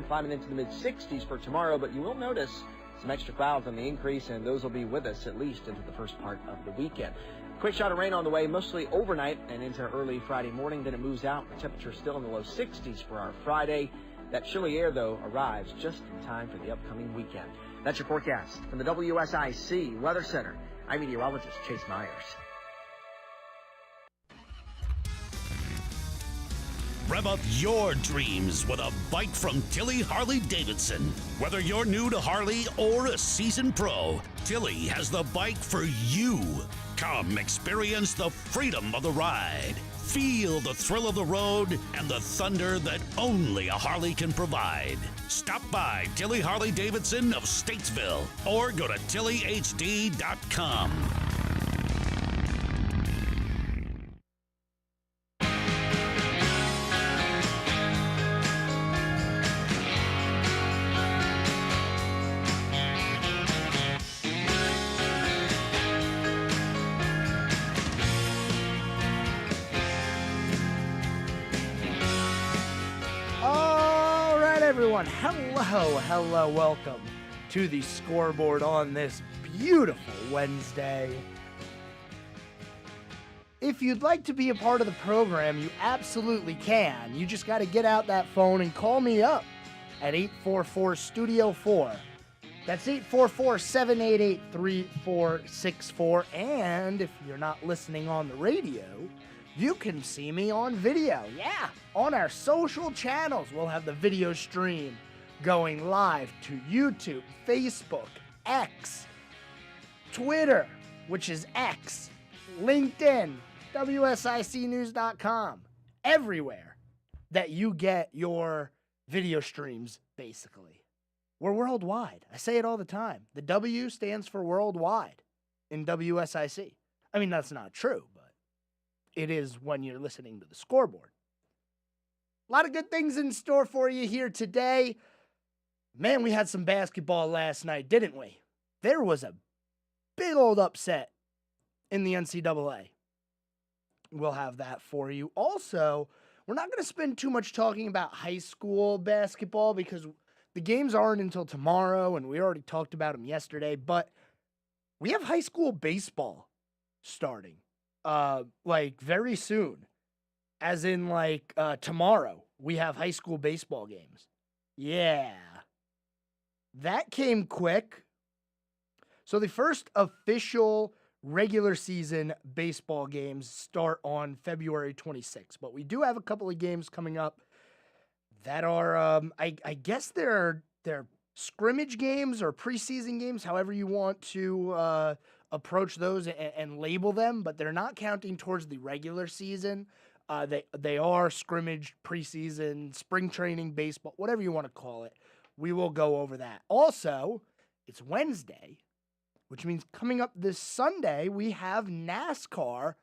Climbing into the mid-60s for tomorrow, but you will notice some extra clouds on the increase, and those will be with us at least into the first part of the weekend. Quick shot of rain on the way, mostly overnight and into early Friday morning. Then it moves out. The temperature still in the low 60s for our Friday. That chilly air, though, arrives just in time for the upcoming weekend. That's your forecast from the WSIC Weather Center. I'm meteorologist Chase Myers. Rev up your dreams with a bike from Tilly Harley-Davidson. Whether you're new to Harley or a seasoned pro, Tilly has the bike for you. Come experience the freedom of the ride. Feel the thrill of the road and the thunder that only a Harley can provide. Stop by Tilly Harley-Davidson of Statesville or go to tillyhd.com. Everyone, hello, welcome to the Scoreboard on this beautiful Wednesday. If you'd like to be a part of the program, you absolutely can. You just got to get out that phone and call me up at 844-STUDIO-4. That's 844-788-3464. And if you're not listening on the radio, you can see me on video. Yeah, on our social channels. We'll have the video stream going live to YouTube, Facebook, X, Twitter, which is X, LinkedIn, WSICnews.com, everywhere that you get your video streams, basically. We're worldwide. I say it all the time. The W stands for worldwide in WSIC. I mean, that's not true, but it is when you're listening to the Scoreboard. A lot of good things in store for you here today. Man, we had some basketball last night, didn't we? There was a big old upset in the NCAA. We'll have that for you. Also, we're not going to spend too much talking about high school basketball because the games aren't until tomorrow, and we already talked about them yesterday, but we have high school baseball starting. Very soon, as in tomorrow, we have high school baseball games. Yeah, that came quick. So the first official regular season baseball games start on February 26th, but we do have a couple of games coming up that are, I guess they're scrimmage games or preseason games, however you want to, approach those and label them, but they're not counting towards the regular season. They are scrimmage, preseason, spring training, baseball, whatever you want to call it. We will go over that. Also, it's Wednesday, which means coming up this Sunday, we have NASCAR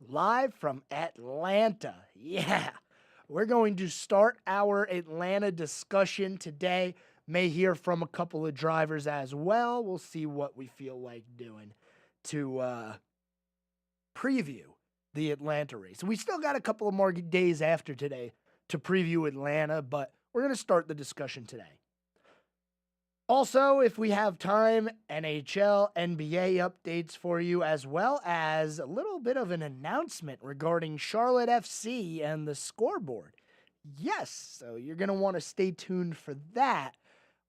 live from Atlanta. Yeah, we're going to start our Atlanta discussion today. May hear from a couple of drivers as well. We'll see what we feel like doing to preview the Atlanta race. We still got a couple of more days after today to preview Atlanta, but we're going to start the discussion today. Also, if we have time, NHL, NBA updates for you, as well as a little bit of an announcement regarding Charlotte FC and the Scoreboard. Yes, so you're going to want to stay tuned for that.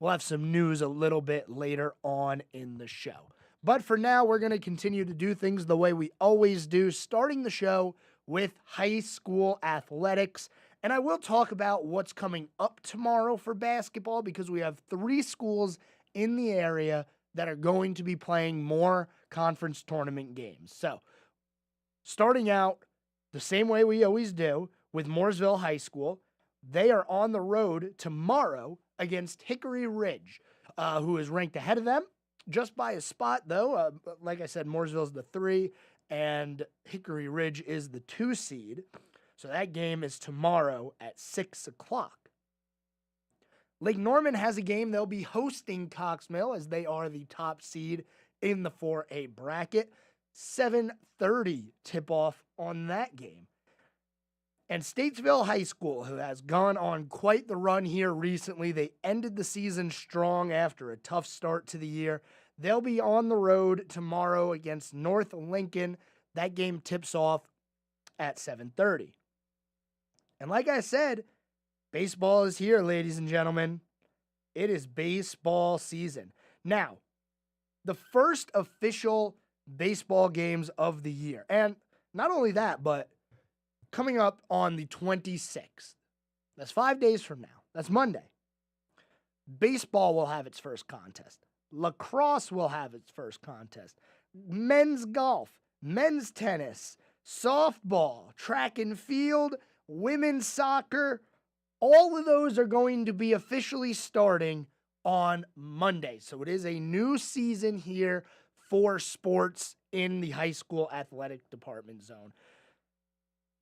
We'll have some news a little bit later on in the show. But for now, we're going to continue to do things the way we always do, starting the show with high school athletics. And I will talk about what's coming up tomorrow for basketball because we have 3 schools in the area that are going to be playing more conference tournament games. So, starting out the same way we always do with Mooresville High School, they are on the road tomorrow against Hickory Ridge, who is ranked ahead of them. Just by a spot, though. Like I said, Mooresville's the 3, and Hickory Ridge is the 2 seed. So that game is tomorrow at 6 o'clock. Lake Norman has a game. They'll be hosting Cox Mill as they are the top seed in the 4A bracket. 7:30 tip-off on that game. And Statesville High School, who has gone on quite the run here recently, they ended the season strong after a tough start to the year. They'll be on the road tomorrow against North Lincoln. That game tips off at 7:30. And like I said, baseball is here, ladies and gentlemen. It is baseball season. Now, the first official baseball games of the year. And not only that, but coming up on the 26th. That's 5 days from now. That's Monday. Baseball will have its first contest. Lacrosse will have its first contest. Men's golf, men's tennis, softball, track and field, women's soccer, all of those are going to be officially starting on Monday. So it is a new season here for sports in the high school athletic department zone.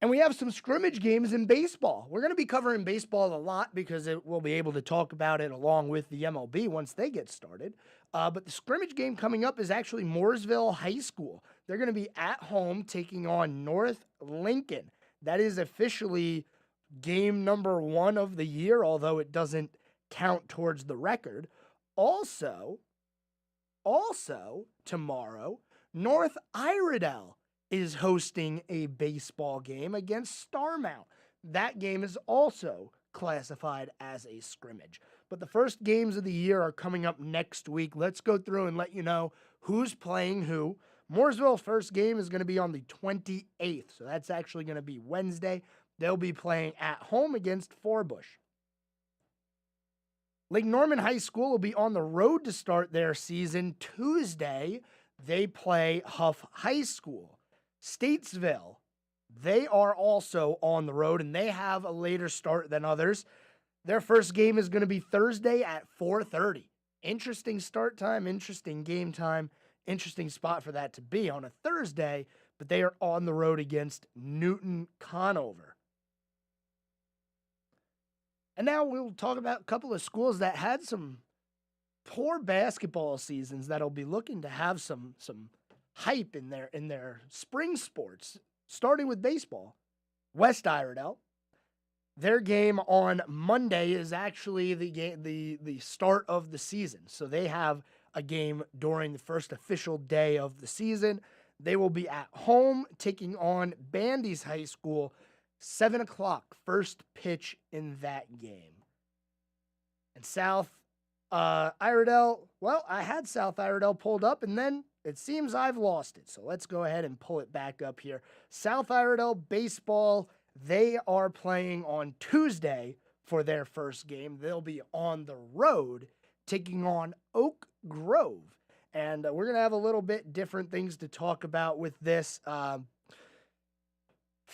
And we have some scrimmage games in baseball. We're going to be covering baseball a lot because we'll be able to talk about it along with the MLB once they get started. But the scrimmage game coming up is actually Mooresville High School. They're going to be at home taking on North Lincoln. That is officially game number 1 of the year, although it doesn't count towards the record. Also, tomorrow, North Iredell is hosting a baseball game against Starmount. That game is also classified as a scrimmage. But the first games of the year are coming up next week. Let's go through and let you know who's playing who. Mooresville's first game is going to be on the 28th, so that's actually going to be Wednesday. They'll be playing at home against Forbush. Lake Norman High School will be on the road to start their season Tuesday. They play Huff High School. Statesville, they are also on the road, and they have a later start than others. Their first game is going to be Thursday at 4:30. Interesting start time, interesting game time, interesting spot for that to be on a Thursday, but they are on the road against Newton Conover. And now we'll talk about a couple of schools that had some poor basketball seasons that'll be looking to have some hype in their spring sports, starting with baseball. West Iredell, their game on Monday is actually the start of the season. So they have a game during the first official day of the season. They will be at home taking on Bandy's High School, 7 o'clock, first pitch in that game. And South Iredell, well, I had South Iredell pulled up, and then it seems I've lost it. So let's go ahead and pull it back up here. South Iredell baseball, they are playing on Tuesday for their first game. They'll be on the road taking on Oak Grove. And we're going to have a little bit different things to talk about with this.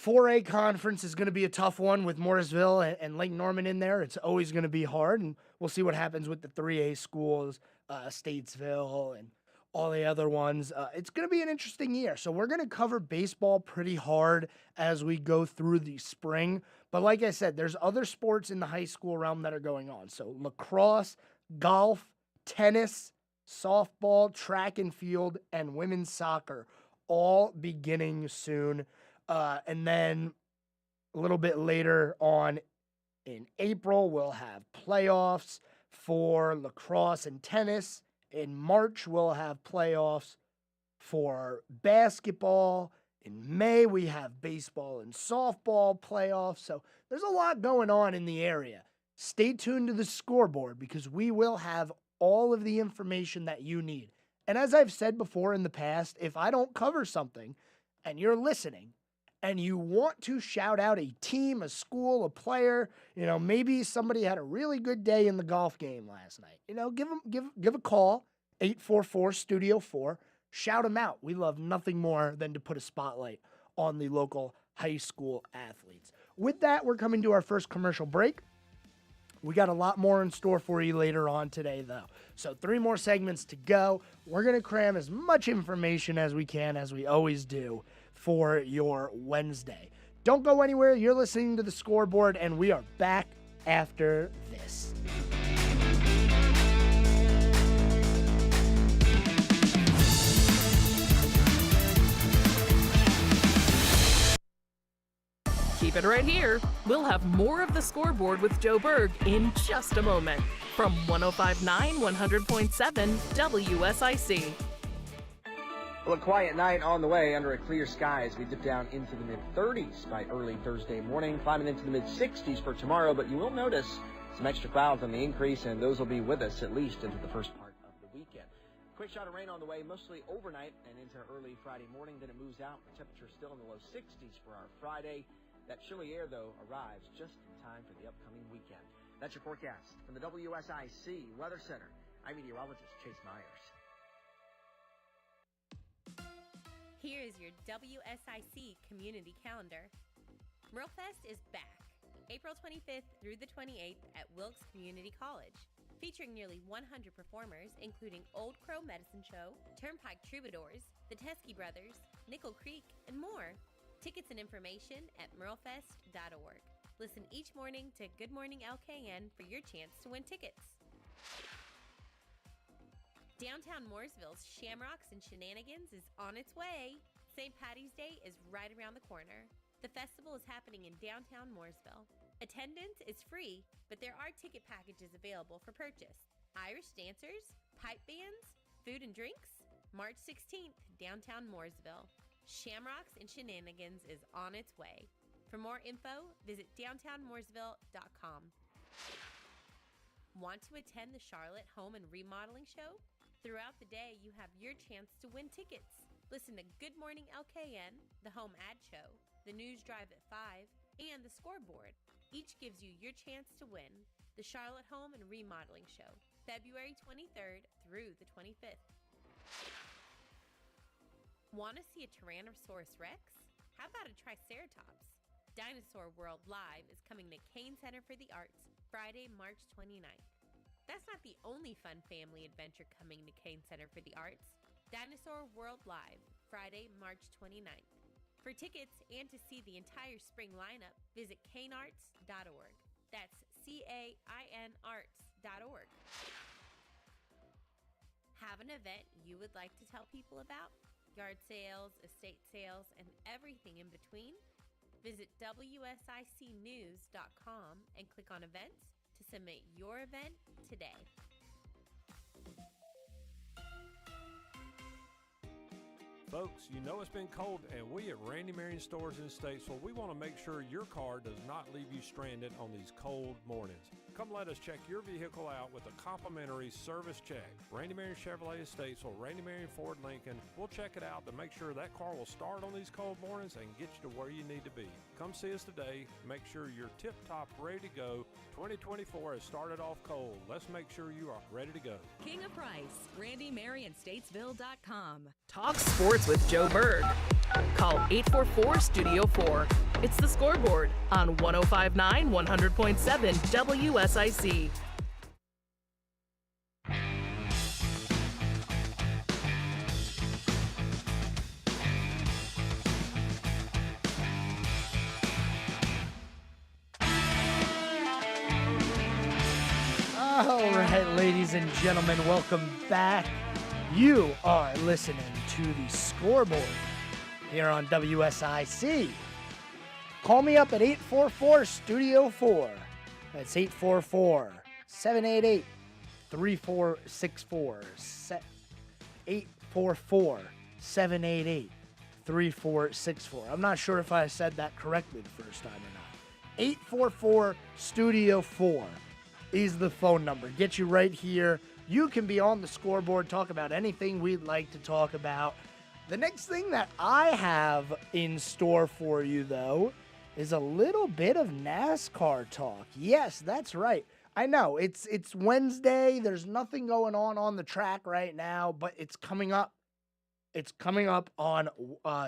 4A conference is going to be a tough one with Mooresville and Lake Norman in there. It's always going to be hard, and we'll see what happens with the 3A schools, Statesville, and all the other ones. It's going to be an interesting year. So we're going to cover baseball pretty hard as we go through the spring. But like I said, there's other sports in the high school realm that are going on. So lacrosse, golf, tennis, softball, track and field, and women's soccer all beginning soon. And then a little bit later on in April, we'll have playoffs for lacrosse and tennis. In March, we'll have playoffs for basketball. In May, we have baseball and softball playoffs. So there's a lot going on in the area. Stay tuned to the scoreboard because we will have all of the information that you need. And as I've said before in the past, if I don't cover something and you're listening and you want to shout out a team, a school, a player, maybe somebody had a really good day in the golf game last night, give a call, 844-STUDIO-4, shout them out. We love nothing more than to put a spotlight on the local high school athletes. With that, we're coming to our first commercial break. We got a lot more in store for you later on today, though. So 3 more segments to go. We're going to cram as much information as we can, as we always do, for your Wednesday. Don't go anywhere. You're listening to the Scoreboard, and we are back after this. Keep it right here. We'll have more of the Scoreboard with Joe Berg in just a moment from 105.9 100.7 WSIC. Well, a quiet night on the way under a clear sky as we dip down into the mid-30s by early Thursday morning, climbing into the mid-60s for tomorrow. But you will notice some extra clouds on the increase, and those will be with us at least into the first part of the weekend. Quick shot of rain on the way, mostly overnight and into early Friday morning. Then it moves out. The temperature still in the low 60s for our Friday. That chilly air, though, arrives just in time for the upcoming weekend. That's your forecast from the WSIC Weather Center. I'm meteorologist Chase Myers. Here is your WSIC community calendar. MuralFest is back, April 25th through the 28th at Wilkes Community College, featuring nearly 100 performers, including Old Crow Medicine Show, Turnpike Troubadours, the Teskey Brothers, Nickel Creek, and more. Tickets and information at muralfest.org. Listen each morning to Good Morning LKN for your chance to win tickets. Downtown Mooresville's Shamrocks and Shenanigans is on its way. St. Patty's Day is right around the corner. The festival is happening in downtown Mooresville. Attendance is free, but there are ticket packages available for purchase. Irish dancers, pipe bands, food and drinks. March 16th, downtown Mooresville. Shamrocks and Shenanigans is on its way. For more info, visit downtownmooresville.com. Want to attend the Charlotte Home and Remodeling Show? Throughout the day, you have your chance to win tickets. Listen to Good Morning LKN, the Home Ad Show, the News Drive at 5, and the Scoreboard. Each gives you your chance to win the Charlotte Home and Remodeling Show, February 23rd through the 25th. Want to see a Tyrannosaurus Rex? How about a Triceratops? Dinosaur World Live is coming to Kane Center for the Arts Friday, March 29th. That's not the only fun family adventure coming to Kane Center for the Arts. Dinosaur World Live, Friday, March 29th. For tickets and to see the entire spring lineup, visit canearts.org. That's CAINarts.org. Have an event you would like to tell people about? Yard sales, estate sales, and everything in between? Visit WSICnews.com and click on events to submit your event today. Folks, you know it's been cold, and we at Randy Marion Stores in Statesville, we want to make sure your car does not leave you stranded on these cold mornings. Come let us check your vehicle out with a complimentary service check. Randy Marion Chevrolet of Statesville, Randy Marion Ford Lincoln, we'll check it out to make sure that car will start on these cold mornings and get you to where you need to be. Come see us today. Make sure you're tip-top ready to go. 2024 has started off cold. Let's make sure you are ready to go. King of Price, RandyMarionStatesville.com. Talk sports with Joe Berg. Call 844-STUDIO-4. It's the Scoreboard on 105.9 100.7 WSIC. All right, ladies and gentlemen, welcome back. You are listening to the Scoreboard here on WSIC. Call me up at 844-STUDIO-4. That's 844-788-3464. 844-788-3464. I'm not sure if I said that correctly the first time or not. 844-STUDIO-4 is the phone number. Get you right here. You can be on the Scoreboard, talk about anything we'd like to talk about. The next thing that I have in store for you, though, is a little bit of NASCAR talk. Yes, that's right. I know, it's Wednesday. There's nothing going on the track right now, but it's coming up. It's coming up on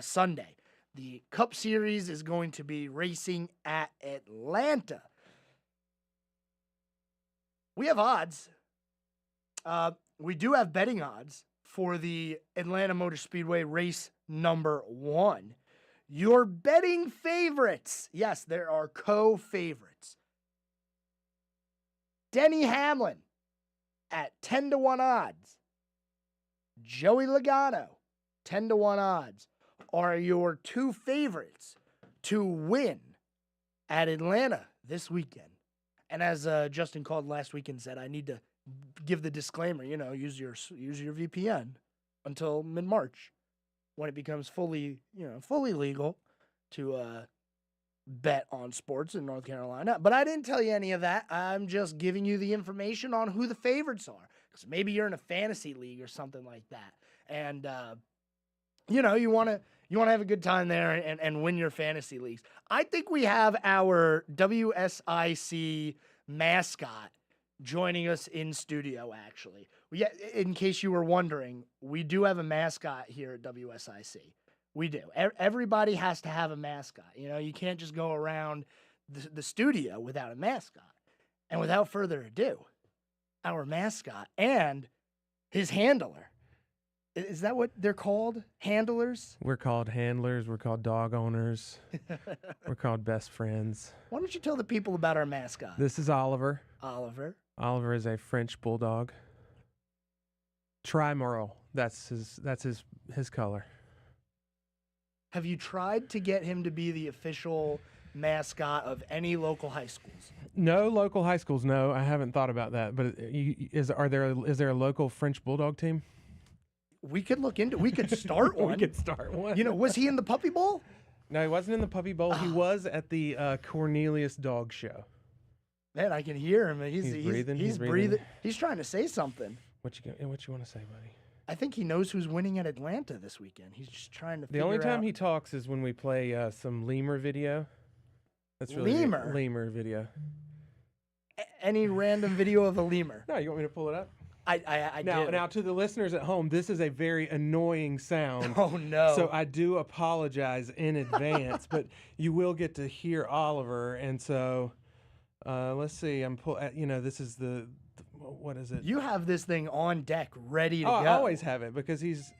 Sunday. The Cup Series is going to be racing at Atlanta. We have odds. We do have betting odds for the Atlanta Motor Speedway race number 1. Your betting favorites. Yes, there are co-favorites. Denny Hamlin at 10-1 odds. Joey Logano, 10-1 odds, are your two favorites to win at Atlanta this weekend. And as Justin called last week and said, I need to give the disclaimer, use your VPN until mid-March when it becomes fully legal to bet on sports in North Carolina. But I didn't tell you any of that. I'm just giving you the information on who the favorites are. Because maybe you're in a fantasy league or something like that. And, you want to have a good time there and win your fantasy leagues. I think we have our WSIC mascot joining us in studio, actually. In case you were wondering, we do have a mascot here at WSIC. We do. Everybody has to have a mascot. You can't just go around the studio without a mascot. And without further ado, our mascot and his handler. Is that what they're called? Handlers? We're called handlers. We're called dog owners. We're called best friends. Why don't you tell the people about our mascot? This is Oliver. Oliver. Oliver is a French bulldog. Trimerle. That's his color. Have you tried to get him to be the official mascot of any local high schools? No local high schools. No, I haven't thought about that. But is there a local French bulldog team? We could look into. We could start one. We could start one. Was he in the Puppy Bowl? No, he wasn't in the Puppy Bowl. He was at the Cornelius Dog Show. Man, I can hear him. He's breathing. He's breathing. He's trying to say something. What you want to say, buddy? I think he knows who's winning at Atlanta this weekend. He's just trying to. The only time he talks is when we play some lemur video. That's really lemur. Lemur video. Any random video of a lemur? No, you want me to pull it up? I now, do. Now, to the listeners at home, this is a very annoying sound. Oh, no. So I do apologize in advance, but you will get to hear Oliver. And so let's see. This is what is it? You have this thing on deck ready to go. I always have it because he's.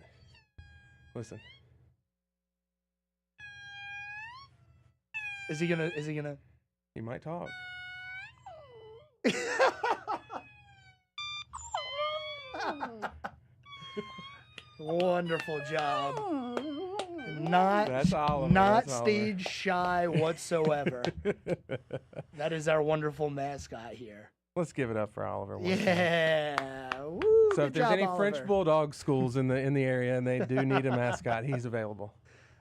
Listen. Is he gonna? He might talk. Wonderful job. Not That's Oliver. Not That's stage shy whatsoever. That is our wonderful mascot here. Let's give it up for Oliver. Yeah. Woo, So if good there's job, any Oliver. French bulldog schools in the area and they do need a mascot, he's available.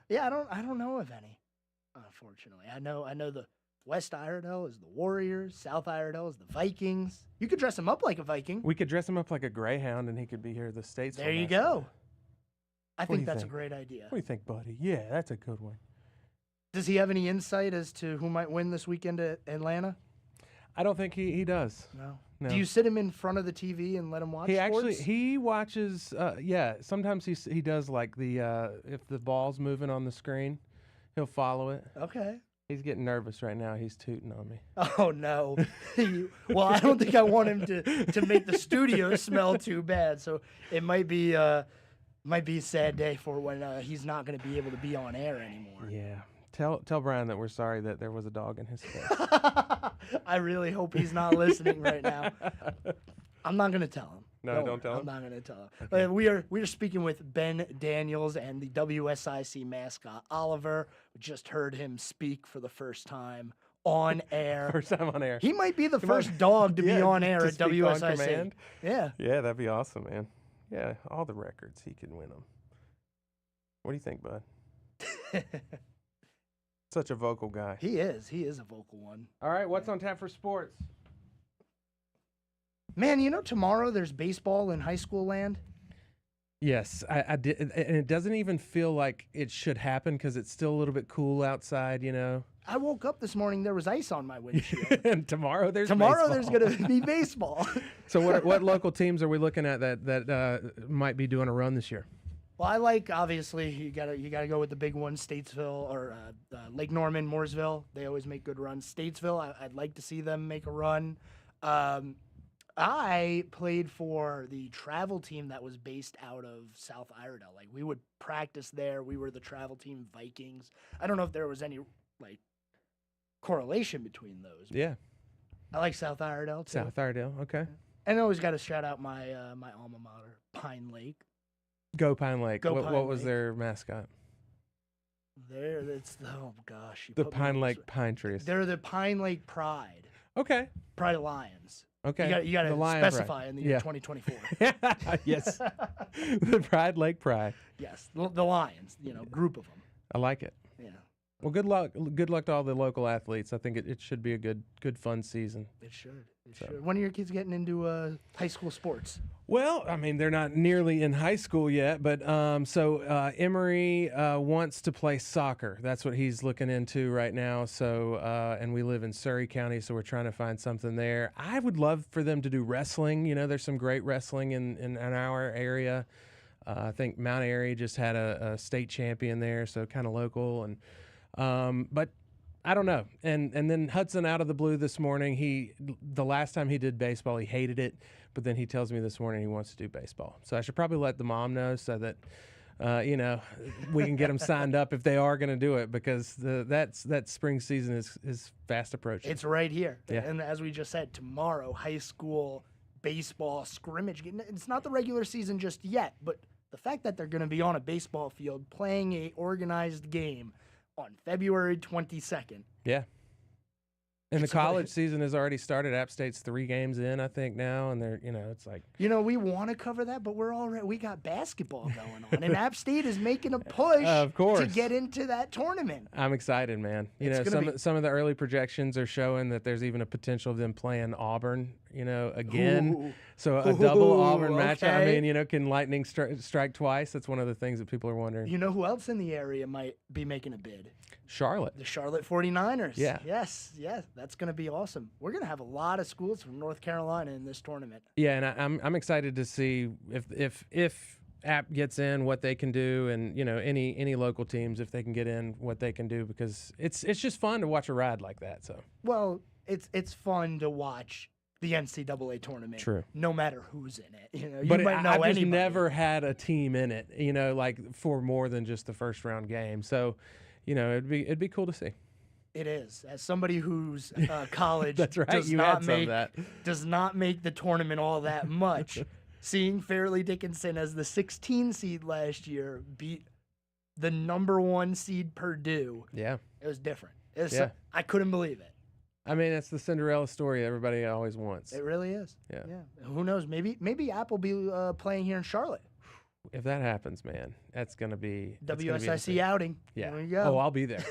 Yeah, I don't know of any. Unfortunately, I know the West Iredell is the Warriors, South Iredell is the Vikings. You could dress him up like a Viking. We could dress him up like a greyhound and he could be here at the States. There you go. I What do think you that's think? a great idea. What do you think, buddy? Yeah, that's a good one. Does he have any insight as to who might win this weekend at Atlanta? I don't think he does. No. No. Do you sit him in front of the TV and let him watch sports? He watches. Sometimes he does like the if the ball's moving on the screen, he'll follow it. Okay. He's getting nervous right now. He's tooting on me. Oh no. Well, I don't think I want him to make the studio smell too bad. So it might be a sad day for when he's not going to be able to be on air anymore. Yeah. Tell Brian that we're sorry that there was a dog in his face. I really hope he's not listening right now. I'm not going to tell him. No, don't tell him? I'm not going to tell him. Okay. We are speaking with Ben Daniels and the WSIC mascot, Oliver. We just heard him speak for the first time on air. First time on air. He might be the first dog to be on air to at speak on WSIC. command. Yeah. Yeah, that'd be awesome, man. Yeah, all the records, he can win them. What do you think, bud? Such a vocal guy. He is a vocal one. All right, what's on tap for sports? Man, tomorrow there's baseball in high school land. Yes, I did, and it doesn't even feel like it should happen because it's still a little bit cool outside, I woke up this morning, there was ice on my windshield. And tomorrow there's Tomorrow baseball. there's going to be baseball. So what local teams are we looking at that might be doing a run this year? Well, obviously you gotta go with the big ones, Statesville or Lake Norman, Mooresville. They always make good runs. Statesville, I'd like to see them make a run. I played for the travel team that was based out of South Iredell. Like we would practice there. We were the travel team Vikings. I don't know if there was any correlation between those. Yeah, I like South Iredell too. South Iredell. Okay. And I always got to shout out my my alma mater, Pine Lake. Go Pine Lake. Go What Pine was Lake. their mascot? Oh gosh. You The put me on Pine the Lake spot. pine trees. They're the Pine Lake Pride. Okay. Pride of Lions. Okay. You got The to Lion Pride. specify in the year Yeah. 2024. Yes. The Pride Lake Pride. Yes, the Lions. Group of them. I like it. Yeah, Well, good luck. Good luck to all the local athletes. I think it should be a good, fun season. it should. When are your kids getting into high school sports? Well, I mean, they're not nearly in high school yet, but Emory wants to play soccer. That's what he's looking into right now. So, and we live in Surrey County, so we're trying to find something there. I would love for them to do wrestling. There's some great wrestling in our area. I think Mount Airy just had a state champion there, so kind of local. And but I don't know. And then Hudson, out of the blue this morning, the last time he did baseball, he hated it. But then he tells me this morning he wants to do baseball. So I should probably let the mom know so that, we can get them signed up if they are going to do it, because that spring season is fast approaching. It's right here. Yeah. And as we just said, tomorrow, high school baseball scrimmage. It's not the regular season just yet, but the fact that they're going to be on a baseball field playing a organized game on February 22nd. Yeah. And the It's college really- season has already started. App State's 3 games in, I think, now, and they're, it's like, We want to cover that, but we got basketball going on, and App State is making a push Of course. to get into that tournament. I'm excited, man. It's gonna Some of the early projections are showing that there's even a potential of them playing Auburn, again. Ooh. So a double Auburn match. I okay. mean, can lightning strike twice? That's one of the things that people are wondering. You know who else in the area might be making a bid? Charlotte. The Charlotte 49ers. Yeah. Yes, that's going to be awesome. We're going to have a lot of schools from North Carolina in this tournament. Yeah, and I'm excited to see if App gets in, what they can do, and any local teams, if they can get in, what they can do, because it's just fun to watch a ride like that. So Well, it's fun to watch the NCAA tournament. True. No matter who's in it. You but might know I've just anybody. never had a team in it, like for more than just the first round game. So, it'd be cool to see. It is. As somebody whose college That's right. does You not had some of make that. does not make the tournament all that much, seeing Fairleigh Dickinson as the 16 seed last year beat the number 1 seed Purdue, Yeah. it was different. Yeah. I couldn't believe it. I mean, it's the Cinderella story everybody always wants. It really is. Yeah. Who knows? Maybe App will be playing here in Charlotte. If that happens, man, that's gonna be WSIC insane. outing. Yeah. There you go. Oh, I'll be there.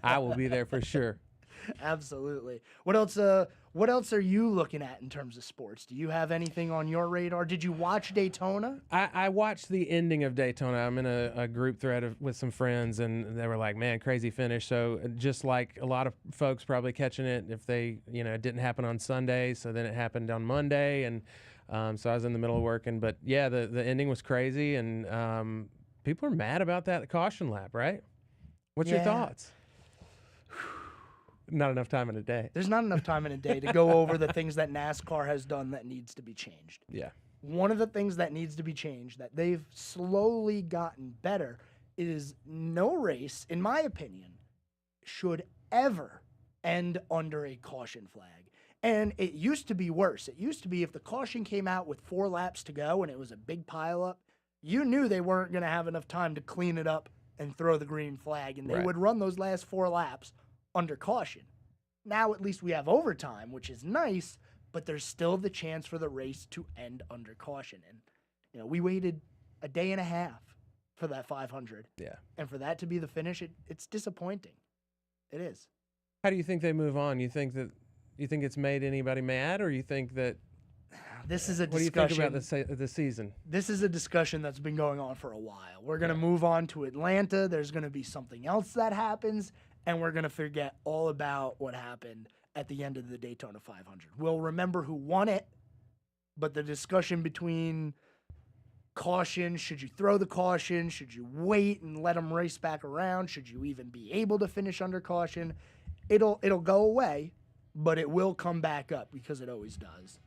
I will be there for sure. Absolutely. What else are you looking at in terms of sports? Do you have anything on your radar? Did you watch Daytona? I watched the ending of Daytona. I'm in a group thread with some friends, and they were like, man, crazy finish. So just like a lot of folks probably catching it, if they, it didn't happen on Sunday, so then it happened on Monday. And so I was in the middle of working. But, yeah, the ending was crazy, and people are mad about that caution lap, right? What's your Yeah. thoughts? Not enough time in a day. There's not enough time in a day to go over the things that NASCAR has done that needs to be changed. Yeah. One of the things that needs to be changed, that they've slowly gotten better, is no race, in my opinion, should ever end under a caution flag. And it used to be worse. It used to be if the caution came out with 4 laps to go and it was a big pileup, you knew they weren't going to have enough time to clean it up and throw the green flag, and they Right. would run those last 4 laps under caution. Now at least we have overtime, which is nice, but there's still the chance for the race to end under caution. And we waited a day and a half for that 500, Yeah. and for that to be the finish, it's disappointing. It is. How do you think they move on? You think it's made anybody mad, or you think that This is a what do you discussion. think about the season? This is a discussion that's been going on for a while. We're going to move on to Atlanta. There's going to be something else that happens, and we're going to forget all about what happened at the end of the Daytona 500. We'll remember who won it, but the discussion between caution, should you throw the caution, should you wait and let them race back around, should you even be able to finish under caution, it'll go away, but it will come back up because it always does.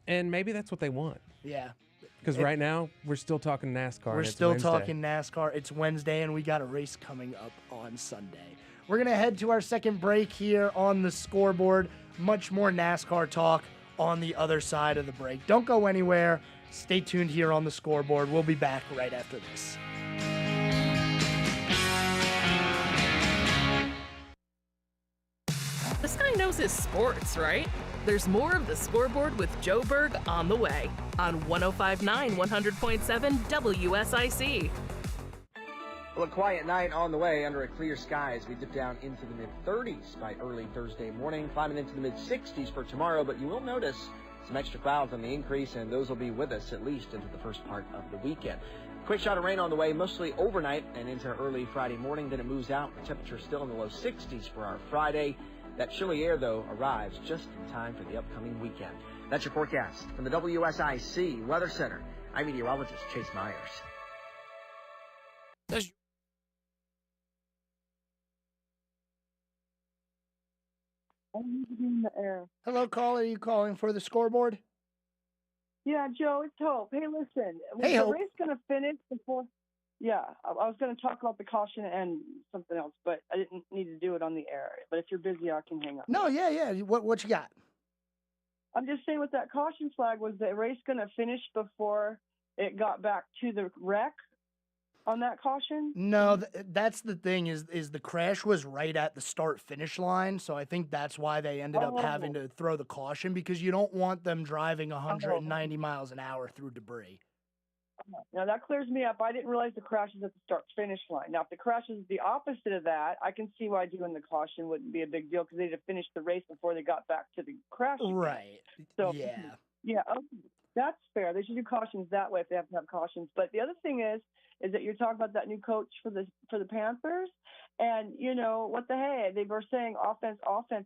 And maybe that's what they want. Yeah. Because right now, we're still talking NASCAR. We're and it's still Wednesday. talking NASCAR. It's Wednesday, and we got a race coming up on Sunday. We're going to head to our second break here on the scoreboard. Much more NASCAR talk on the other side of the break. Don't go anywhere. Stay tuned here on the scoreboard. We'll be back right after this. news is sports, right? There's more of the Scoreboard with Joe Berg on the way on 105.9 100.7 WSIC. Well, a quiet night on the way under a clear sky as we dip down into the mid-30s by early Thursday morning, climbing into the mid-60s for tomorrow. But you will notice some extra clouds on the increase, and those will be with us at least into the first part of the weekend. Quick shot of rain on the way, mostly overnight and into early Friday morning. Then it moves out. The temperature still in the low 60s for our Friday. That chilly air, though, arrives just in time for the upcoming weekend. That's your forecast from the WSIC Weather Center. I'm meteorologist Chase Myers. I need to be in the air. Hello, caller. Are you calling for the Scoreboard? Yeah, Joe, it's Hope. Hey, listen. Hey, was Hope. the race going to finish before? Yeah, I was going to talk about the caution and something else, but I didn't need to do it on the air. But if you're busy, I can hang up. No, yeah. What you got? I'm just saying with that caution flag, was the race going to finish before it got back to the wreck on that caution? No, that's the thing is the crash was right at the start-finish line, so I think that's why they ended up having to throw the caution, because you don't want them driving 190 miles an hour through debris. Now, that clears me up. I didn't realize the crash is at the start-finish line. Now, if the crash is the opposite of that, I can see why doing the caution wouldn't be a big deal, because they'd have finished the race before they got back to the crash. Right. So, yeah. Yeah, okay. That's fair. They should do cautions that way if they have to have cautions. But the other thing is that you're talking about that new coach for the Panthers, and you know what the hey, they were saying offense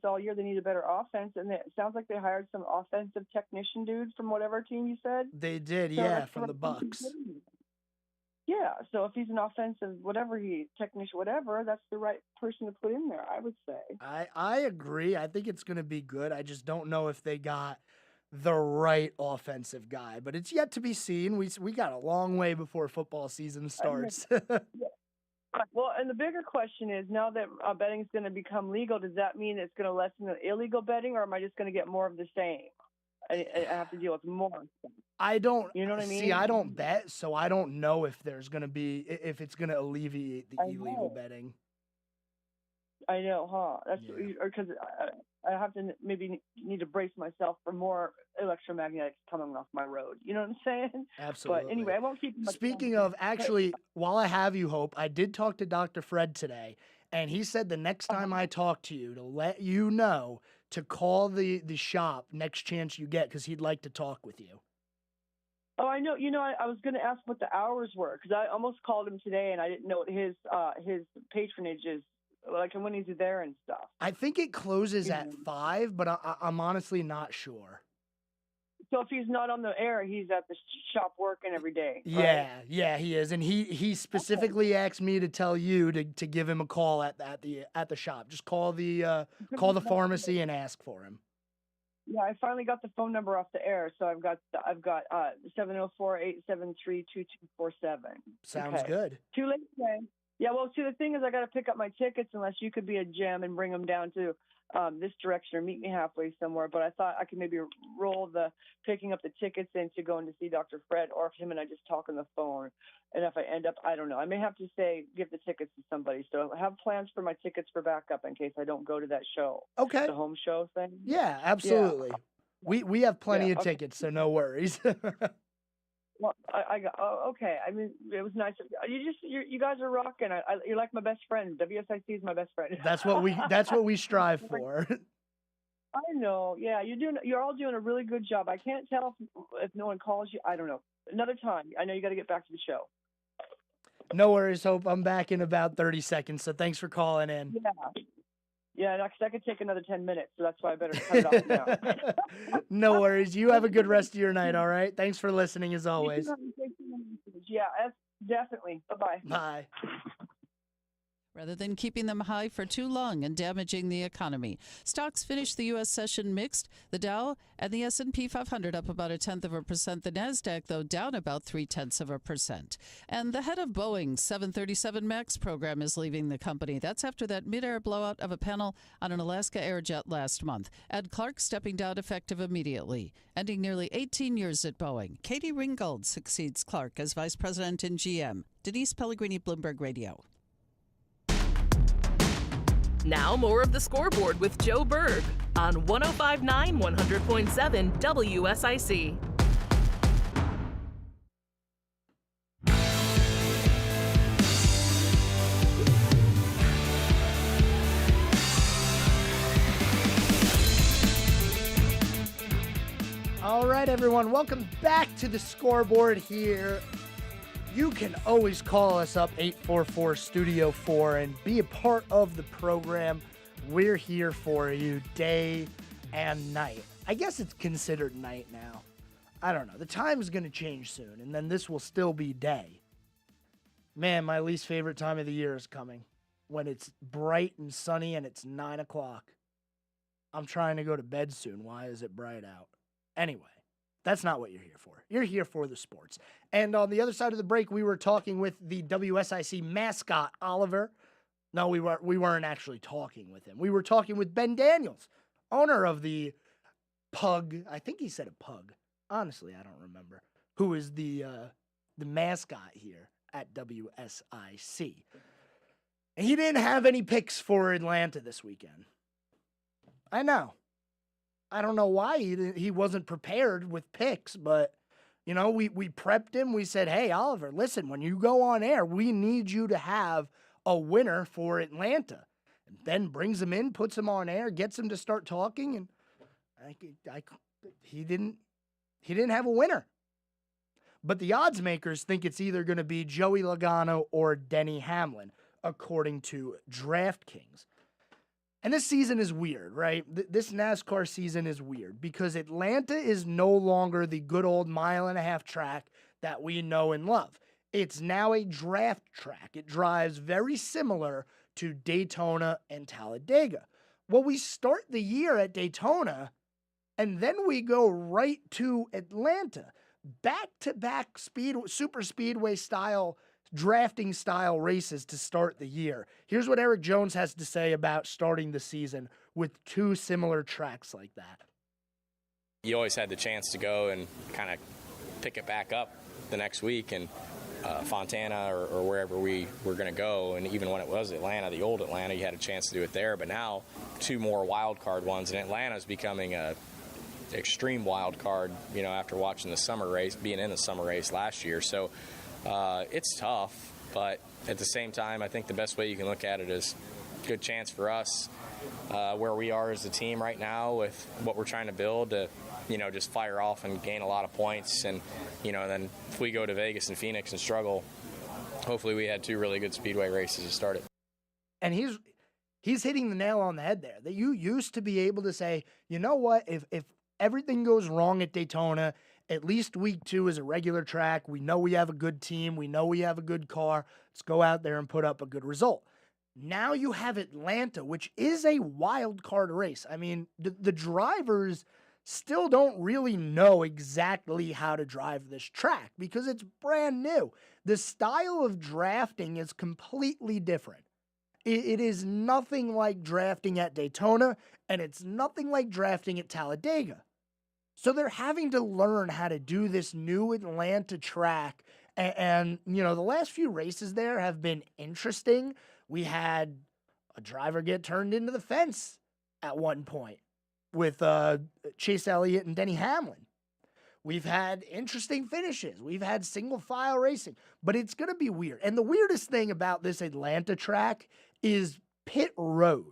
all year. They need a better offense, and it sounds like they hired some offensive technician dude from whatever team you said. They did, so yeah, from the Bucks. Yeah, so if he's an offensive technician, whatever, that's the right person to put in there, I would say. I agree. I think it's going to be good. I just don't know if they got the right offensive guy, but it's yet to be seen. We got a long way before football season starts. Well, and the bigger question is, now that betting is going to become legal, does that mean it's going to lessen the illegal betting, or am I just going to get more of the same? I have to deal with more. I don't. You know what I mean? See, I don't bet, so I don't know if there's going to be if it's going to alleviate the illegal betting. I know, huh? That's because I have to maybe need to brace myself for more electromagnetics coming off my road. You know what I'm saying? Absolutely. But anyway, I won't keep. Speaking of, actually, while I have you, Hope, I did talk to Dr. Fred today, and he said the next time I talk to you, to let you know to call the shop next chance you get, because he'd like to talk with you. Oh, I know. You know, I was going to ask what the hours were, because I almost called him today, and I didn't know what his patronage is. Like, when he's there and stuff. I think it closes at 5, but I'm honestly not sure. So if he's not on the air, he's at the shop working every day. Yeah, right? yeah, he is, and he specifically asked me to tell you to give him a call at the shop. Just call the pharmacy and ask for him. Yeah, I finally got the phone number off the air, so I've got 704-873-2247. Sounds good. Too late today. Yeah, well, see, the thing is, I got to pick up my tickets unless you could be a gem and bring them down to this direction or meet me halfway somewhere. But I thought I could maybe roll the picking up the tickets into going to see Dr. Fred, or if him and I just talk on the phone. And if I end up, I don't know, I may have to give the tickets to somebody. So I have plans for my tickets for backup in case I don't go to that show. Okay. The home show thing. Yeah, absolutely. Yeah. We have plenty of okay. tickets, so no worries. Well, I got. Oh, okay. I mean, it was nice. You guys are rocking. You're like my best friend. WSIC is my best friend. That's what we strive for. I know. Yeah, you're all doing a really good job. I can't tell if no one calls you. I don't know. Another time. I know you got to get back to the show. No worries, Hope. I'm back in about 30 seconds. So thanks for calling in. Yeah, because I could take another 10 minutes, so that's why I better cut it off now. No worries. You have a good rest of your night, all right? Thanks for listening, as always. Yeah, definitely. Bye-bye. Bye. Rather than keeping them high for too long and damaging the economy. Stocks finished the U.S. session mixed. The Dow and the S&P 500 up about 0.1%. The NASDAQ, though, down about 0.3%. And the head of Boeing's 737 MAX program is leaving the company. That's after that mid-air blowout of a panel on an Alaska Airjet last month. Ed Clark stepping down effective immediately, ending nearly 18 years at Boeing. Katie Ringgold succeeds Clark as vice president in GM. Denise Pellegrini, Bloomberg Radio. Now more of the Scoreboard with Joe Berg on 105.9 100.7 WSIC. All right, everyone, welcome back to the Scoreboard here. You can always call us up 844-STUDIO-4 and be a part of the program. We're here for you day and night. I guess it's considered night now. I don't know. The time's going to change soon, and then this will still be day. Man, my least favorite time of the year is coming, when it's bright and sunny and it's 9 o'clock. I'm trying to go to bed soon. Why is it bright out? Anyway, that's not what you're here for. You're here for the sports. And on the other side of the break, we were talking with the WSIC mascot, Oliver. No, we weren't actually talking with him. We were talking with Ben Daniels, owner of the Pug. I think he said a pug. Honestly, I don't remember. Who is the mascot here at WSIC. And he didn't have any picks for Atlanta this weekend. I know. I don't know why he wasn't prepared with picks, but, you know, we prepped him. We said, hey, Oliver, listen, when you go on air, we need you to have a winner for Atlanta. And Ben brings him in, puts him on air, gets him to start talking, and he didn't have a winner. But the odds makers think it's either going to be Joey Logano or Denny Hamlin, according to DraftKings. And this season is weird, right? This NASCAR season is weird because Atlanta is no longer the good old mile-and-a-half track that we know and love. It's now a draft track. It drives very similar to Daytona and Talladega. Well, we start the year at Daytona, and then we go right to Atlanta. Back-to-back super speedway style drafting style races to start the year. Here's what Eric Jones has to say about starting the season with two similar tracks like that. You always had the chance to go and kind of pick it back up the next week and Fontana or wherever we were going to go. And even when it was Atlanta, the old Atlanta, you had a chance to do it there. But now two more wild card ones, and Atlanta's becoming a extreme wild card, you know, after watching the summer race, being in the summer race last year. So it's tough, but at the same time, I think the best way you can look at it is good chance for us where we are as a team right now with what we're trying to build to, you know, just fire off and gain a lot of points. And, you know, then if we go to Vegas and Phoenix and struggle, hopefully we had two really good speedway races to start it. And he's hitting the nail on the head there, that you used to be able to say, you know what, if everything goes wrong at Daytona, at least week 2 is a regular track. We know we have a good team. We know we have a good car. Let's go out there and put up a good result. Now you have Atlanta, which is a wild card race. I mean, the drivers still don't really know exactly how to drive this track because it's brand new. The style of drafting is completely different. It is nothing like drafting at Daytona, and it's nothing like drafting at Talladega. So they're having to learn how to do this new Atlanta track. And, you know, the last few races there have been interesting. We had a driver get turned into the fence at one point with Chase Elliott and Denny Hamlin. We've had interesting finishes. We've had single file racing, but it's going to be weird. And the weirdest thing about this Atlanta track is pit road.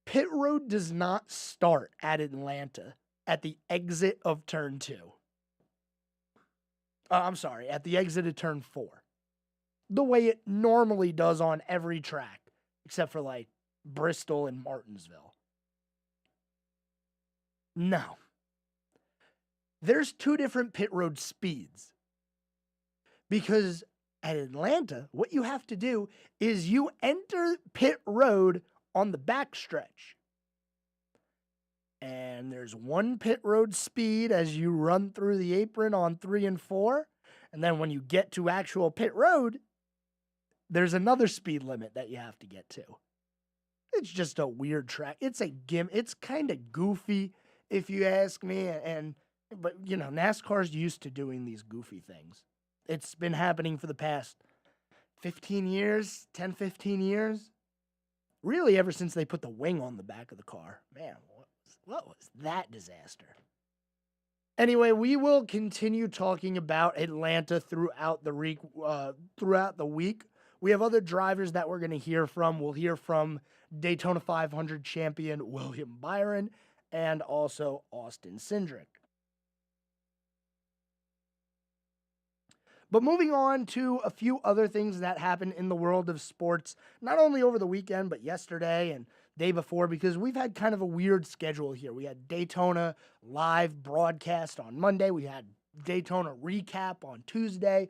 Pit road does not start at Atlanta at the exit of turn 2. At the exit of turn 4. The way it normally does on every track, except for like Bristol and Martinsville. No. There's 2 different pit road speeds. Because at Atlanta, what you have to do is you enter pit road on the backstretch. And there's 1 pit road speed as you run through the apron on 3 and 4. And then when you get to actual pit road, there's another speed limit that you have to get to. It's just a weird track. It's kind of goofy, if you ask me. But you know, NASCAR's used to doing these goofy things. It's been happening for the past 15 years, 10, 15 years. Really, ever since they put the wing on the back of the car. Man, what was that disaster? Anyway, we will continue talking about Atlanta throughout the week. We have other drivers that we're going to hear from. We'll hear from Daytona 500 champion William Byron and also Austin Cindric. But moving on to a few other things that happened in the world of sports, not only over the weekend, but yesterday and day before, because we've had kind of a weird schedule here. We had Daytona live broadcast on Monday. We had Daytona recap on Tuesday.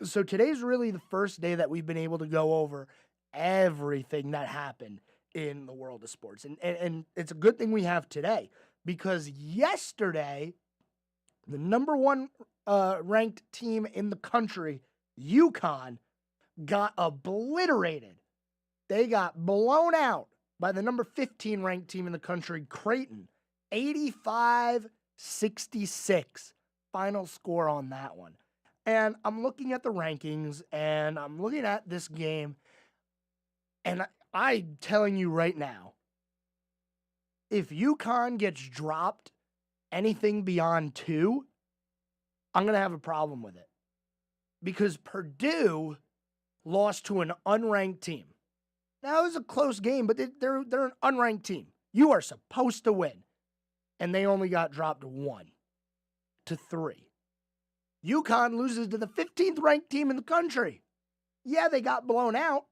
So today's really the first day that we've been able to go over everything that happened in the world of sports. And it's a good thing we have today, because yesterday, the number one ranked team in the country, UConn, got obliterated. They got blown out by the number 15 ranked team in the country, Creighton. 85-66 final score on that one. And I'm looking at the rankings, and I'm looking at this game, and I'm telling you right now, if UConn gets dropped anything beyond 2, I'm going to have a problem with it. Because Purdue lost to an unranked team. Now, it was a close game, but they're an unranked team. You are supposed to win. And they only got dropped 1-3. UConn loses to the 15th ranked team in the country. Yeah, they got blown out,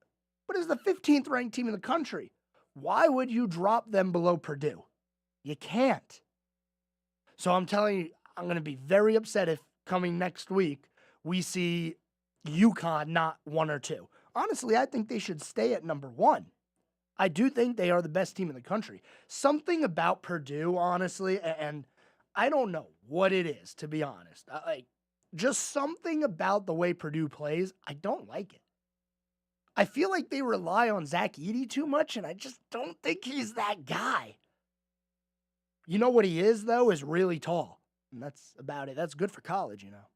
but it's the 15th ranked team in the country. Why would you drop them below Purdue? You can't. So I'm telling you, I'm going to be very upset if coming next week we see UConn not 1 or 2. Honestly, I think they should stay at number 1. I do think they are the best team in the country. Something about Purdue, honestly, and I don't know what it is, to be honest. Just something about the way Purdue plays, I don't like it. I feel like they rely on Zach Edey too much, and I just don't think he's that guy. You know what he is, though, is really tall. And that's about it. That's good for college, you know.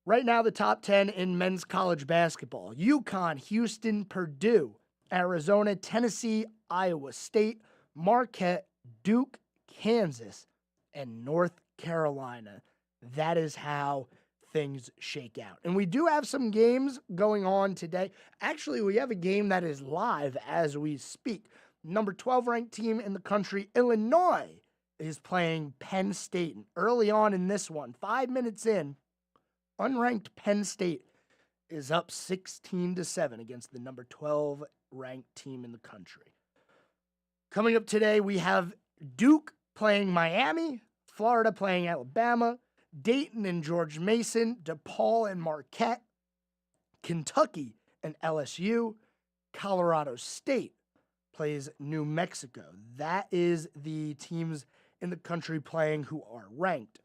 Right now, the top 10 in men's college basketball: UConn, Houston, Purdue, Arizona, Tennessee, Iowa State, Marquette, Duke, Kansas, and North Carolina. That is how things shake out. And we do have some games going on today. Actually, we have a game that is live as we speak. Number 12 ranked team in the country, Illinois, is playing Penn State. And early on in this one, 5 minutes in, unranked Penn State is up 16-7 against the number 12 ranked team in the country. Coming up today, we have Duke playing Miami, Florida playing Alabama, Dayton and George Mason, DePaul and Marquette, Kentucky and LSU, Colorado State plays New Mexico. That is the teams in the country playing who are ranked.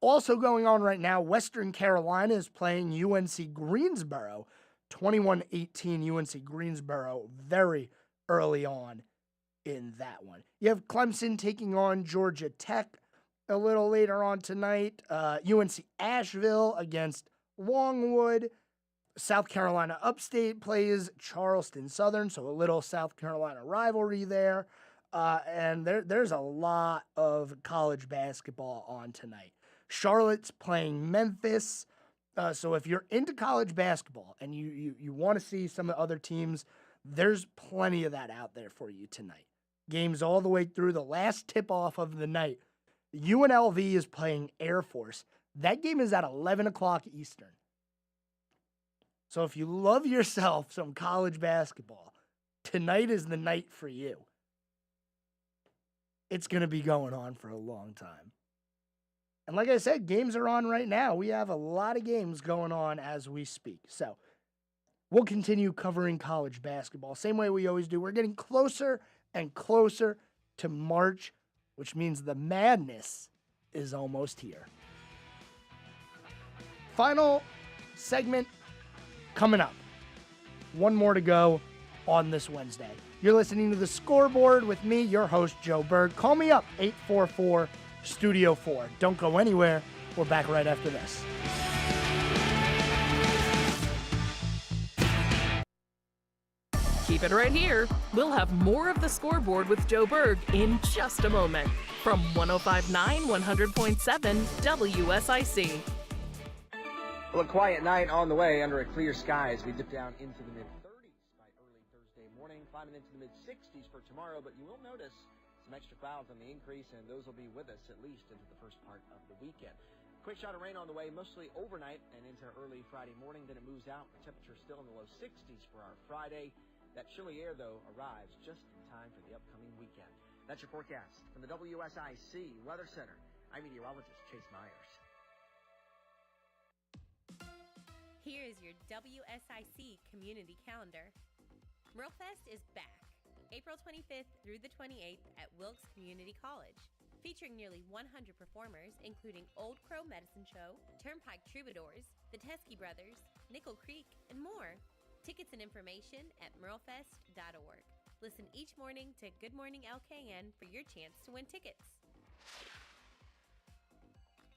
Also going on right now, Western Carolina is playing UNC Greensboro, 21-18 UNC Greensboro, very early on in that one. You have Clemson taking on Georgia Tech a little later on tonight. UNC Asheville against Longwood. South Carolina Upstate plays Charleston Southern, so a little South Carolina rivalry there. And there's a lot of college basketball on tonight. Charlotte's playing Memphis. So if you're into college basketball and you want to see some of the other teams, there's plenty of that out there for you tonight. Games all the way through the last tip-off of the night. UNLV is playing Air Force. That game is at 11 o'clock Eastern. So if you love yourself some college basketball, tonight is the night for you. It's going to be going on for a long time. And like I said, games are on right now. We have a lot of games going on as we speak. So we'll continue covering college basketball, same way we always do. We're getting closer and closer to March, which means the madness is almost here. Final segment coming up. One more to go on this Wednesday. You're listening to The Scoreboard with me, your host, Joe Berg. Call me up, 844-STUDIO-4. Don't go anywhere. We're back right after this. Keep it right here. We'll have more of the Scoreboard with Joe Berg in just a moment from 105.9 100.7 WSIC. Well, a quiet night on the way under a clear sky as we dip down into the mid-30s by early Thursday morning, climbing into the mid-60s for tomorrow, but you will notice some extra clouds on the increase, and those will be with us at least into the first part of the weekend. Quick shot of rain on the way, mostly overnight and into early Friday morning. Then it moves out. The temperature still in the low 60s for our Friday. That chilly air, though, arrives just in time for the upcoming weekend. That's your forecast from the WSIC Weather Center. I'm meteorologist Chase Myers. Here is your WSIC community calendar. MuralFest is back, April 25th through the 28th at Wilkes Community College, featuring nearly 100 performers, including Old Crow Medicine Show, Turnpike Troubadours, the Teskey Brothers, Nickel Creek, and more. Tickets and information at muralfest.org. Listen each morning to Good Morning LKN for your chance to win tickets.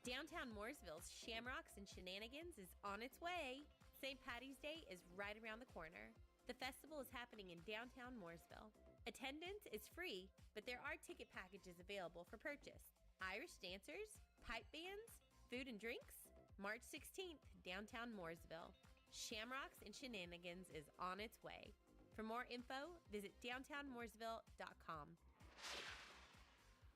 Downtown Mooresville's Shamrocks and Shenanigans is on its way. St. Patty's Day is right around the corner. The festival is happening in downtown Mooresville. Attendance is free, but there are ticket packages available for purchase. Irish dancers, pipe bands, food and drinks. March 16th, downtown Mooresville. Shamrocks and Shenanigans is on its way. For more info, visit downtownmooresville.com.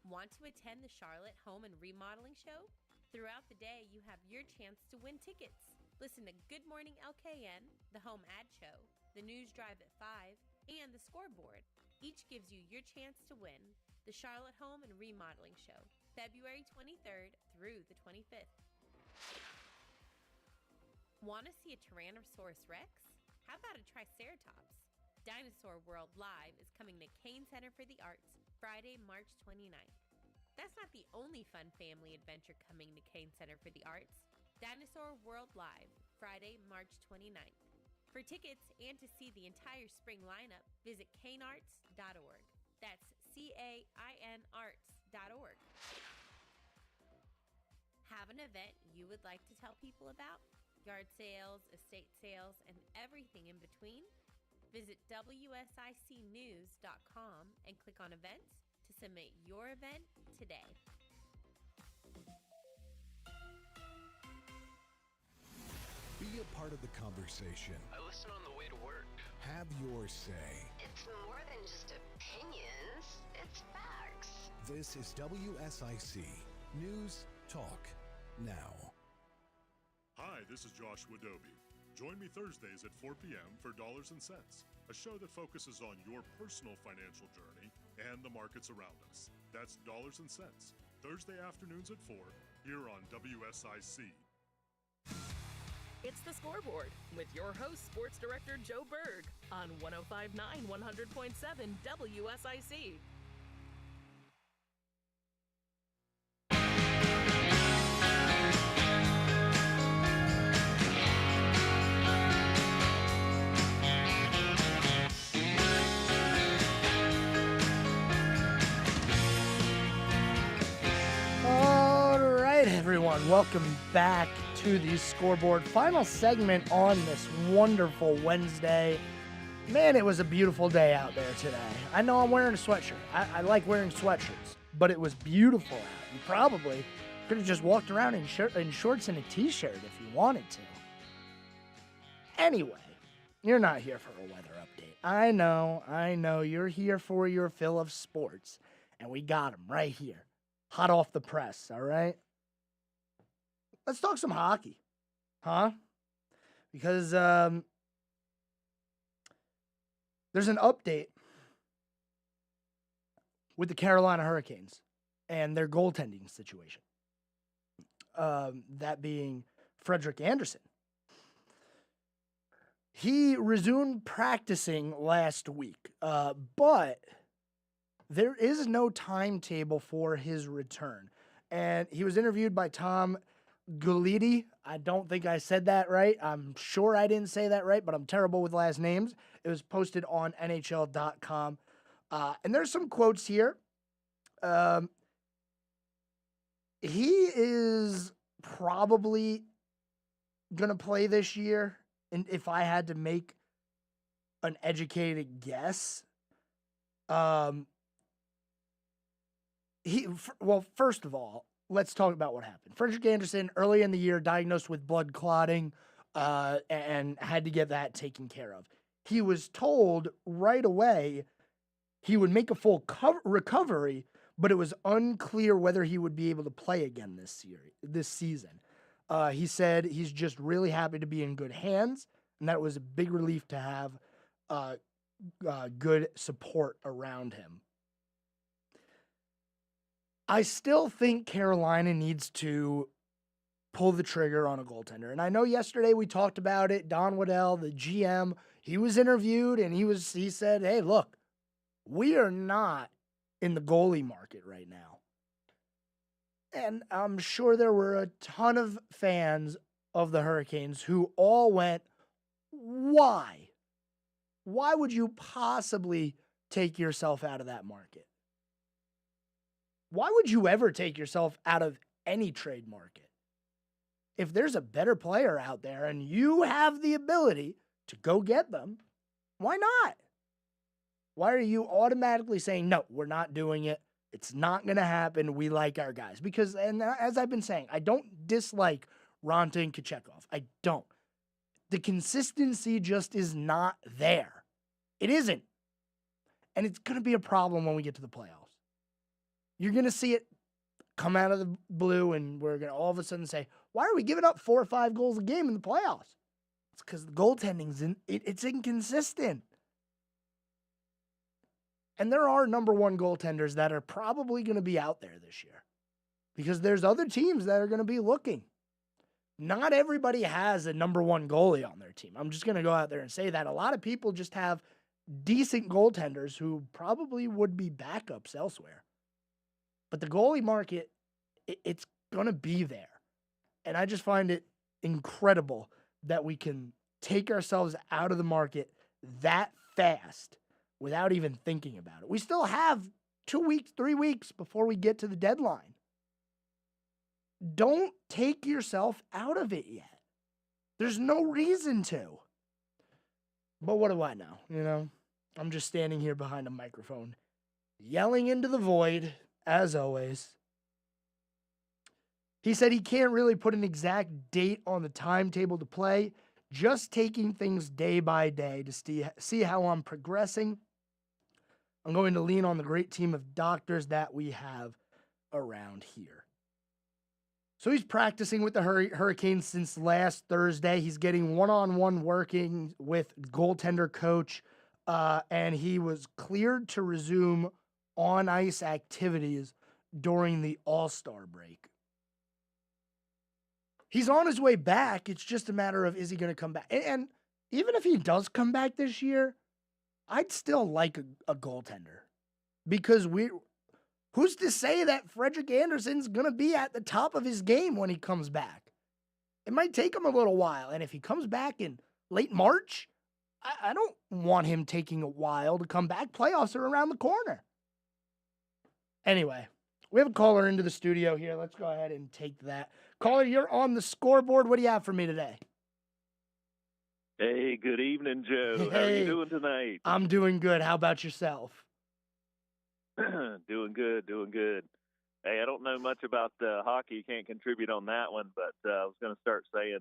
Want to attend the Charlotte Home and Remodeling Show? Throughout the day, you have your chance to win tickets. Listen to Good Morning LKN, the Home Ad Show, the News Drive at 5, and the Scoreboard. Each gives you your chance to win the Charlotte Home and Remodeling Show, February 23rd through the 25th. Want to see a Tyrannosaurus Rex? How about a Triceratops? Dinosaur World Live is coming to Kane Center for the Arts Friday, March 29th. That's not the only fun family adventure coming to Kane Center for the Arts. Dinosaur World Live, Friday, March 29th. For tickets and to see the entire spring lineup, visit canearts.org. That's CAINarts.org. Have an event you would like to tell people about? Yard sales, estate sales, and everything in between? Visit WSICnews.com and click on events to submit your event today. Be a part of the conversation. I listen on the way to work. Have your say. It's more than just opinions, it's facts. This is WSIC News Talk Now. Hi, this is Joshua Dobie. Join me Thursdays at 4 p.m. for Dollars and Cents, a show that focuses on your personal financial journey and the markets around us. That's Dollars and Cents, Thursday afternoons at 4, here on WSIC. It's the Scoreboard with your host, Sports Director Joe Berg on 105.9 100.7 WSIC. Everyone, welcome back to the Scoreboard. Final segment on this wonderful Wednesday. Man, it was a beautiful day out there today. I know I'm wearing a sweatshirt. I like wearing sweatshirts, but it was beautiful out. You probably could have just walked around in shorts and a t-shirt if you wanted to. Anyway, you're not here for a weather update. I know. You're here for your fill of sports, and we got them right here. Hot off the press, all right? Let's talk some hockey, huh? Because there's an update with the Carolina Hurricanes and their goaltending situation. That being Frederik Andersen. He resumed practicing last week, but there is no timetable for his return. And he was interviewed by Tom Gulitti. I don't think I said that right. I'm sure I didn't say that right, but I'm terrible with last names. It was posted on NHL.com. And there's some quotes here. He is probably going to play this year. And if I had to make an educated guess. First of all, let's talk about what happened. Frederick Anderson, early in the year, diagnosed with blood clotting and had to get that taken care of. He was told right away he would make a full recovery, but it was unclear whether he would be able to play again this season. He said he's just really happy to be in good hands, and that was a big relief to have good support around him. I still think Carolina needs to pull the trigger on a goaltender. And I know yesterday we talked about it. Don Waddell, the GM, he was interviewed and he said, hey, look, we are not in the goalie market right now. And I'm sure there were a ton of fans of the Hurricanes who all went, why? Why would you possibly take yourself out of that market? Why would you ever take yourself out of any trade market? If there's a better player out there and you have the ability to go get them, why not? Why are you automatically saying, no, we're not doing it? It's not going to happen. We like our guys. Because, and as I've been saying, I don't dislike Ronta and Kochetkov. I don't. The consistency just is not there. It isn't. And it's going to be a problem when we get to the playoffs. You're going to see it come out of the blue, and we're going to all of a sudden say, why are we giving up 4 or 5 goals a game in the playoffs? It's because the goaltending's it's inconsistent. And there are number one goaltenders that are probably going to be out there this year because there's other teams that are going to be looking. Not everybody has a number one goalie on their team. I'm just going to go out there and say that. A lot of people just have decent goaltenders who probably would be backups elsewhere. But the goalie market, it's going to be there. And I just find it incredible that we can take ourselves out of the market that fast without even thinking about it. We still have 2 weeks, 3 weeks before we get to the deadline. Don't take yourself out of it yet. There's no reason to. But what do I know? You know, I'm just standing here behind a microphone, yelling into the void, as always. He said he can't really put an exact date on the timetable to play, just taking things day by day to see how I'm progressing. I'm going to lean on the great team of doctors that we have around here. So he's practicing with the Hurricanes since last Thursday. He's getting one-on-one working with goaltender coach, and he was cleared to resume on-ice activities during the All-Star break. He's on his way back. It's just a matter of, is he going to come back? And even if he does come back this year, I'd still like a goaltender because who's to say that Frederick Anderson's going to be at the top of his game when he comes back? It might take him a little while. And if he comes back in late March, I don't want him taking a while to come back. Playoffs are around the corner. Anyway, we have a caller into the studio here. Let's go ahead and take that. Caller, you're on the scoreboard. What do you have for me today? Hey, good evening, Joe. Hey. How are you doing tonight? I'm doing good. How about yourself? Doing good. Hey, I don't know much about hockey. Can't contribute on that one, but I was going to start saying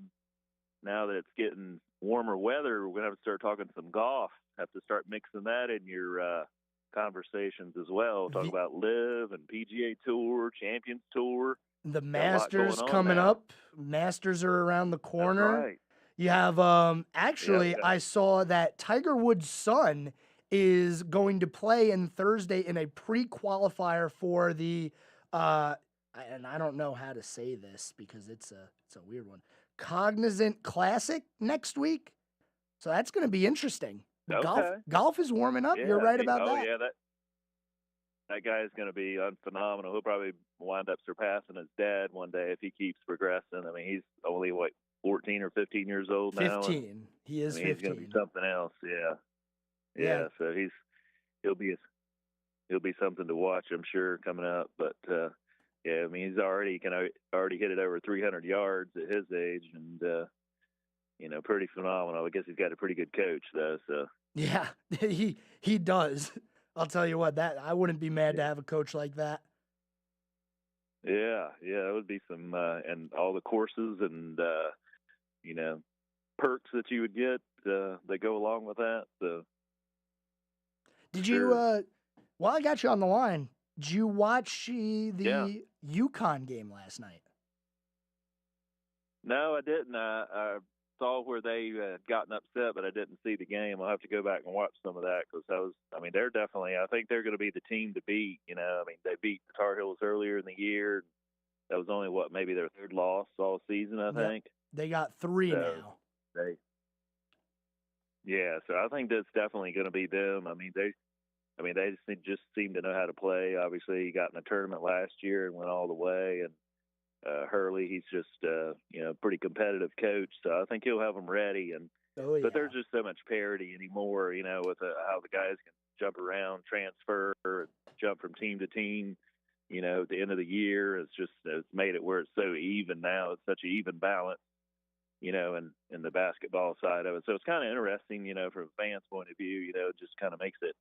now that it's getting warmer weather, we're going to have to start talking some golf. Have to start mixing that in your conversations as well. Talk about LIV and PGA Tour, Champions Tour. The Masters coming up. Masters are around the corner. That's right. You have, I saw that Tiger Woods' son is going to play in Thursday in a pre-qualifier for the, and I don't know how to say this because it's a weird one, Cognizant Classic next week. So that's going to be interesting. Okay. Golf is warming up. Yeah, You're right about that. Oh, yeah, that guy is going to be phenomenal. He'll probably wind up surpassing his dad one day if he keeps progressing. I mean, he's only, 14 or 15 years old now? 15. He is 15. He's going to be something else, yeah. So he'll be something to watch, I'm sure, coming up. But, yeah, I mean, he's already hit it over 300 yards at his age and, pretty phenomenal. I guess he's got a pretty good coach, though, so. Yeah, he does. I'll tell you what, that I wouldn't be mad to have a coach like that. Yeah, it would be some, and all the courses and, perks that you would get that go along with that. So, Did you, while I got you on the line, did you watch the UConn game last night? No, I didn't. I saw where they had gotten upset, but I didn't see the game. I'll have to go back and watch some of that because they're definitely, I think they're going to be the team to beat. They beat the Tar Heels earlier in the year. That was only maybe their third loss all season, I think. They got 3 now. So I think that's definitely going to be them. They just seem to know how to play. Obviously, he got in the tournament last year and went all the way. And Hurley, he's just pretty competitive coach. So I think he'll have them ready. But there's just so much parity anymore. With how the guys can jump around, transfer, jump from team to team. At the end of the year, it's made it where it's so even now. It's such an even balance. In the basketball side of it. So it's kind of interesting, from a fan's point of view, it just kind of makes it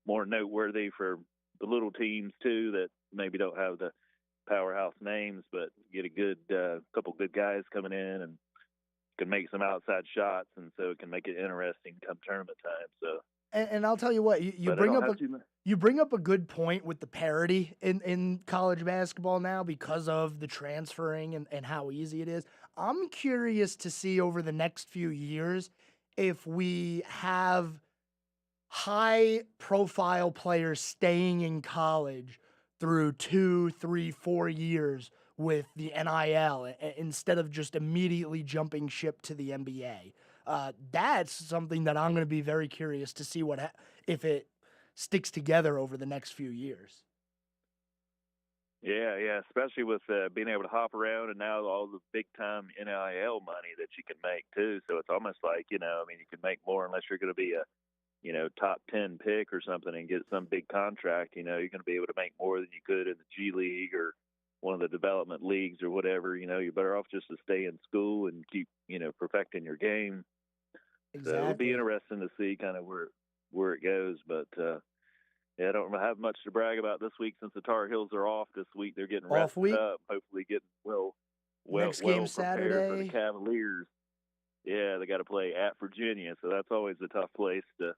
more noteworthy for the little teams, too, that maybe don't have the powerhouse names, but get a good couple good guys coming in and can make some outside shots, and so it can make it interesting come tournament time. So. And I'll tell you what, you bring up a good point with the parity in college basketball now because of the transferring and how easy it is. I'm curious to see over the next few years if we have high-profile players staying in college through 2, 3, 4 years with the NIL instead of just immediately jumping ship to the NBA. That's something that I'm going to be very curious to see if it sticks together over the next few years. Yeah, especially with being able to hop around and now all the big-time NIL money that you can make, too. So it's almost like, you can make more unless you're going to be a, top 10 pick or something and get some big contract. You're going to be able to make more than you could in the G League or one of the development leagues or whatever. You're better off just to stay in school and keep, perfecting your game. Exactly. So it'll be interesting to see kind of where it goes, but I don't have much to brag about this week since the Tar Heels are off this week. They're getting wrapped up, hopefully getting next game prepared Saturday for the Cavaliers. Yeah, they got to play at Virginia, so that's always a tough place to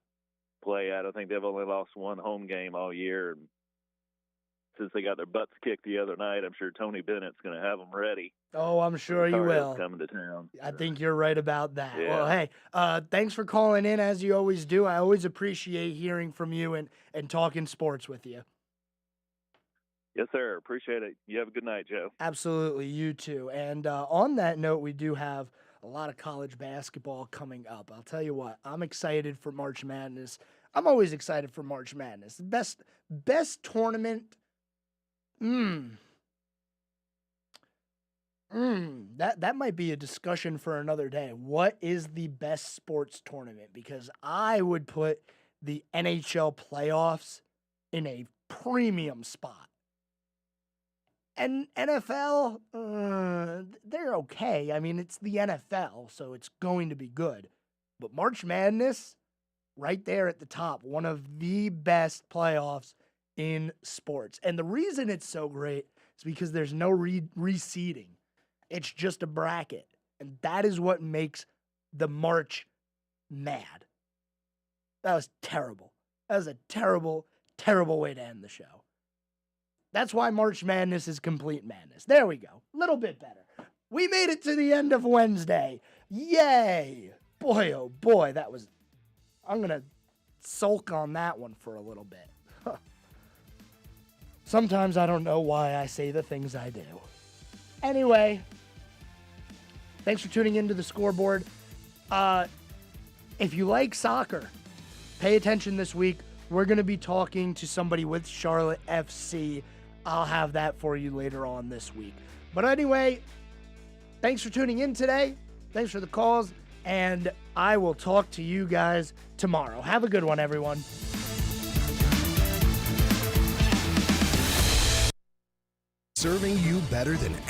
play at. I think they've only lost one home game all year, and since they got their butts kicked the other night, I'm sure Tony Bennett's going to have them ready. Oh, I'm sure you will. Coming to town. I think you're right about that. Yeah. Well, hey, thanks for calling in as you always do. I always appreciate hearing from you and talking sports with you. Yes, sir. Appreciate it. You have a good night, Joe. Absolutely. You too. And on that note, we do have a lot of college basketball coming up. I'll tell you what, I'm excited for March Madness. I'm always excited for March Madness. Best tournament. That might be a discussion for another day. What is the best sports tournament? Because I would put the NHL playoffs in a premium spot. And NFL, they're okay. I mean, it's the NFL, so it's going to be good. But March Madness, right there at the top, one of the best playoffs in sports. And the reason it's so great is because there's no reseeding. It's just a bracket. And that is what makes the March mad. That was terrible. That was a terrible, terrible way to end the show. That's why March Madness is complete madness. There we go. A little bit better. We made it to the end of Wednesday. Yay. Boy, oh boy, that was... I'm going to sulk on that one for a little bit. Sometimes I don't know why I say the things I do. Anyway, thanks for tuning into the Scoreboard. If you like soccer, pay attention this week. We're going to be talking to somebody with Charlotte FC. I'll have that for you later on this week. But anyway, thanks for tuning in today. Thanks for the calls. And I will talk to you guys tomorrow. Have a good one, everyone. Serving you better than ever.